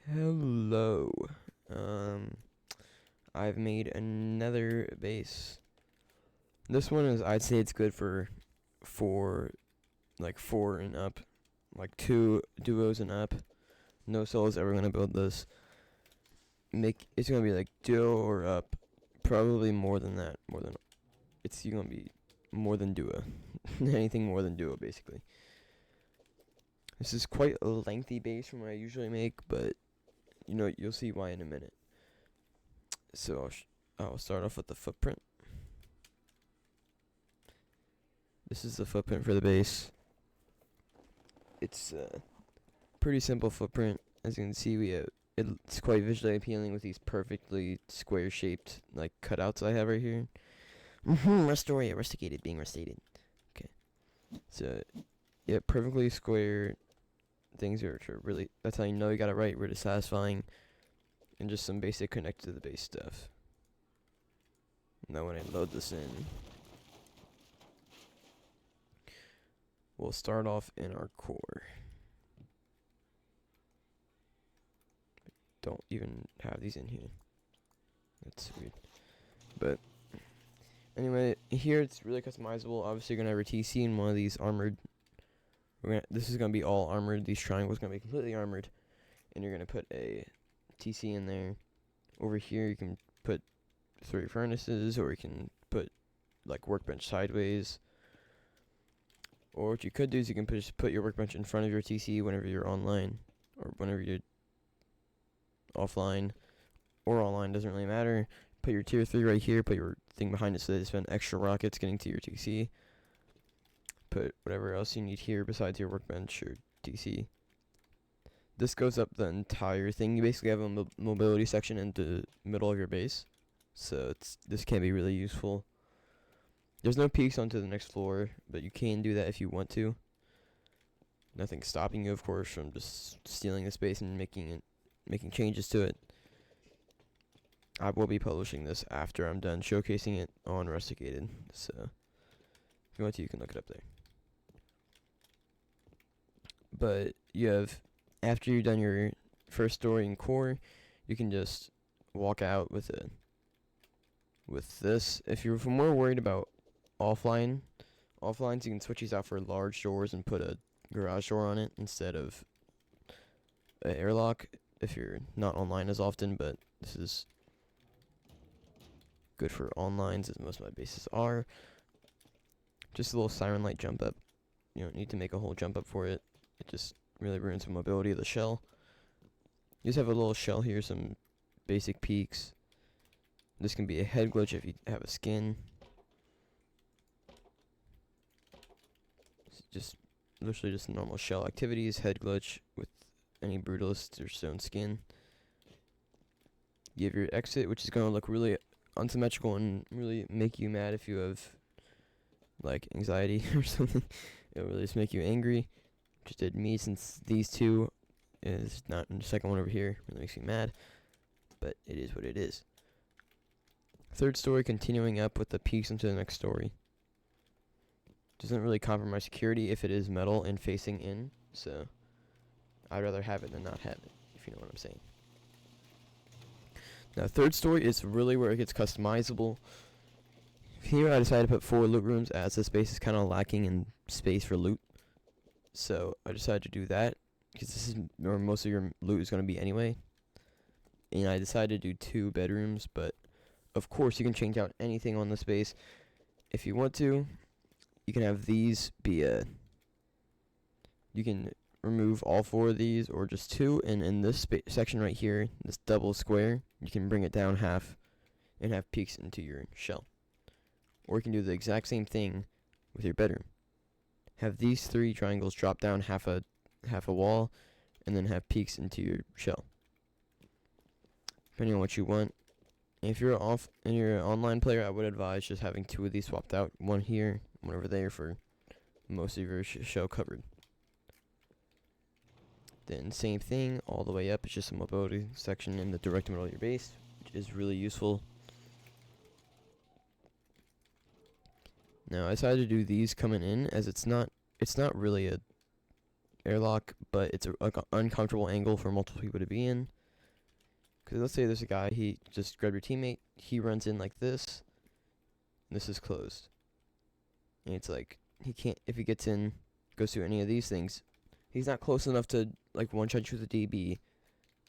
Hello. I've made another base. This one is, I'd say it's good for four and up, like two duos and up. No soul's ever gonna build this. It's gonna be like duo or up, probably more than that. It's gonna be more than duo, anything more than duo basically. This is quite a lengthy base from what I usually make, but you'll see why in a minute. So I'll start off with the footprint. This is the footprint for the base. It's a pretty simple footprint. As you can see, it's quite visually appealing with these perfectly square-shaped like cutouts I have right here. Rusticated, being restated. Okay, so yeah, perfectly square things are really. That's how you know you got it right. Really satisfying, and just some basic connect to the base stuff. Now when I load this in, we'll start off in our core. Don't even have these in here. That's weird. But anyway, here it's really customizable. Obviously, you're gonna have your TC in one of these armored. This is gonna be all armored. These triangles gonna be completely armored, and you're gonna put a TC in there. Over here, you can put 3 furnaces, or you can put like workbench sideways. Or what you could do is you can just put your workbench in front of your TC whenever you're online, or whenever you're offline or online, doesn't really matter. Put your tier 3 right here, put your thing behind it so that you spend extra rockets getting to your TC. Put whatever else you need here besides your workbench or TC. This goes up the entire thing. You basically have a mobility section in the middle of your base, so this can be really useful. There's no peaks onto the next floor, but you can do that if you want to. Nothing's stopping you, of course, from just stealing the space and making changes to it. I will be publishing this after I'm done showcasing it on Rusticated, so if you want to, you can look it up there. But after you've done your first story in core, you can just walk out with this. If you're more worried about offlines, you can switch these out for large doors and put a garage door on it instead of an airlock if you're not online as often, but this is good for onlines as most of my bases are. Just a little siren light jump up. You don't need to make a whole jump up for it. It just really ruins the mobility of the shell. You just have a little shell here, some basic peaks. This can be a head glitch if you have a skin. It's just literally just normal shell activities, head glitch with any brutalist or stone skin. You have your exit, which is going to look really unsymmetrical and really make you mad if you have like anxiety or something. It'll really just make you angry. Just did me, since these two is not in the second one over here. Really makes me mad, but it is what it is. Third story, continuing up with the peaks into the next story. Doesn't really compromise security if it is metal and facing in, so I'd rather have it than not have it, if you know what I'm saying. Now, third story is really where it gets customizable. Here I decided to put 4 loot rooms as the space is kind of lacking in space for loot. So I decided to do that because this is where most of your loot is going to be anyway. And I decided to do 2 bedrooms, but of course you can change out anything on the space if you want to. You can have these be you can remove all 4 of these or just 2, and in this section right here, this double square, you can bring it down half and have peaks into your shell. Or you can do the exact same thing with your bedroom. Have these 3 triangles drop down half a wall, and then have peaks into your shell, depending on what you want. If you're an online player, I would advise just having 2 of these swapped out, one here, one over there, for most of your shell covered. Then same thing all the way up. It's just a mobility section in the direct middle of your base, which is really useful. Now I decided to do these coming in, as it's not really a airlock, but it's like an uncomfortable angle for multiple people to be in. Because let's say there's a guy, he just grabbed your teammate, he runs in like this, and this is closed. And it's like, he can't, if he gets in, goes through any of these things, he's not close enough to like one-shot you with a DB,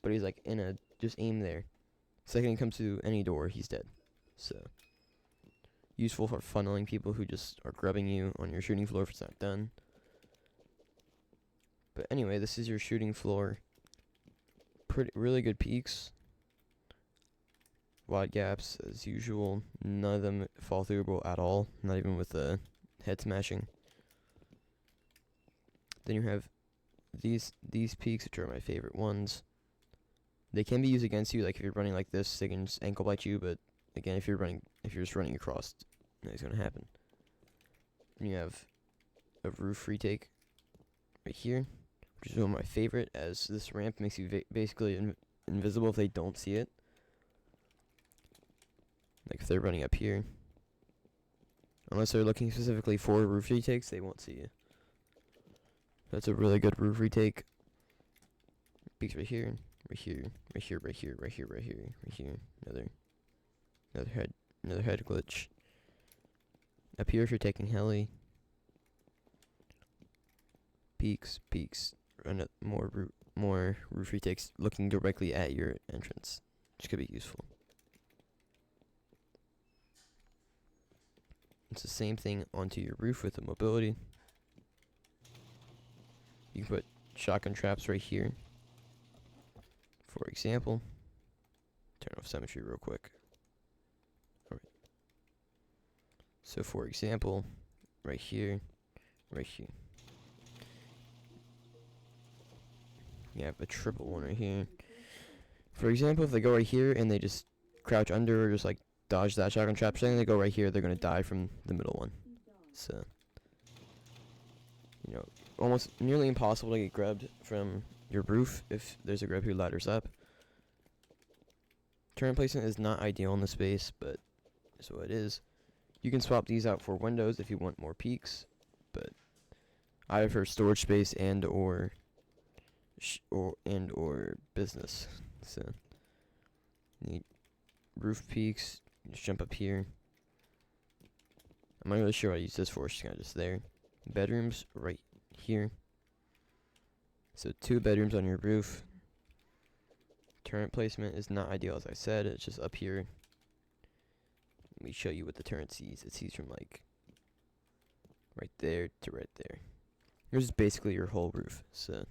but he's like in a, just aim there. Second he comes through any door, he's dead. So, useful for funneling people who just are grubbing you on your shooting floor if it's not done. But anyway, this is your shooting floor. Really good peaks. Wide gaps as usual. None of them fall throughable at all. Not even with the head smashing. Then you have these peaks, which are my favorite ones. They can be used against you. Like if you're running like this, they can just ankle bite you. But again, if you're just running across, nothing's gonna happen. And you have a roof retake right here, which is one of my favorite, as this ramp makes you basically invisible if they don't see it. Like if they're running up here, unless they're looking specifically for roof retakes, they won't see you. That's a really good roof retake. Peaks right here, right here, right here, right here, right here, right here, right here. Another head glitch. Up here if you're taking heli. Peaks, run more roof retakes looking directly at your entrance, which could be useful. It's the same thing onto your roof with the mobility. You can put shotgun traps right here. For example, turn off symmetry real quick. Alright. So for example, right here, right here. You have a triple one right here. For example, if they go right here and they just crouch under or just like dodge that shotgun trap, saying they go right here, they're gonna die from the middle one. So, you know, almost nearly impossible to get grabbed from your roof if there's a grab who ladders up. Turret placement is not ideal in the space, but so it is. You can swap these out for windows if you want more peaks, but either for storage space and or business. So need roof peaks. Just jump up here. I'm not really sure what I use this for. It's kind of just there. Bedrooms right here. So 2 bedrooms on your roof. Turret placement is not ideal, as I said. It's just up here. Let me show you what the turret sees. It sees from like right there to right there. This is basically your whole roof, so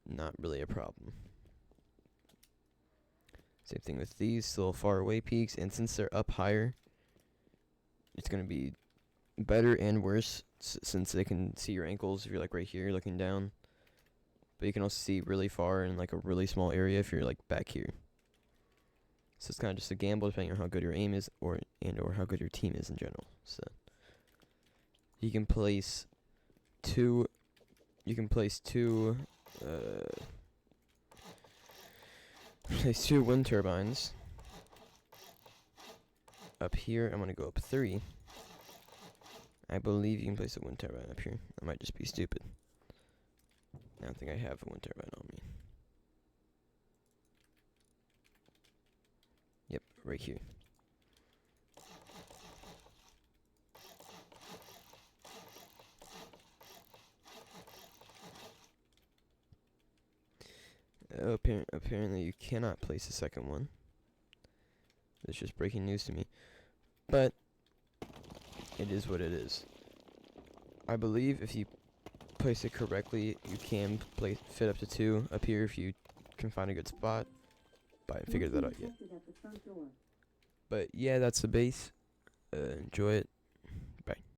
not really a problem. Same thing with these little far away peaks, and since they're up higher, it's going to be better and worse since they can see your ankles if you're like right here looking down. But you can also see really far in like a really small area if you're like back here. So it's kind of just a gamble depending on how good your aim is or how good your team is in general. So you can place two wind turbines up here. I'm gonna go up 3. I believe you can place a wind turbine up here. I might just be stupid. I don't think I have a wind turbine on me. Yep, right here. Apparently you cannot place a second one. It's just breaking news to me. But it is what it is. I believe if you place it correctly, you can fit up to 2 up here if you can find a good spot. But I haven't figured that out yet. But yeah, that's the base. Enjoy it. Bye.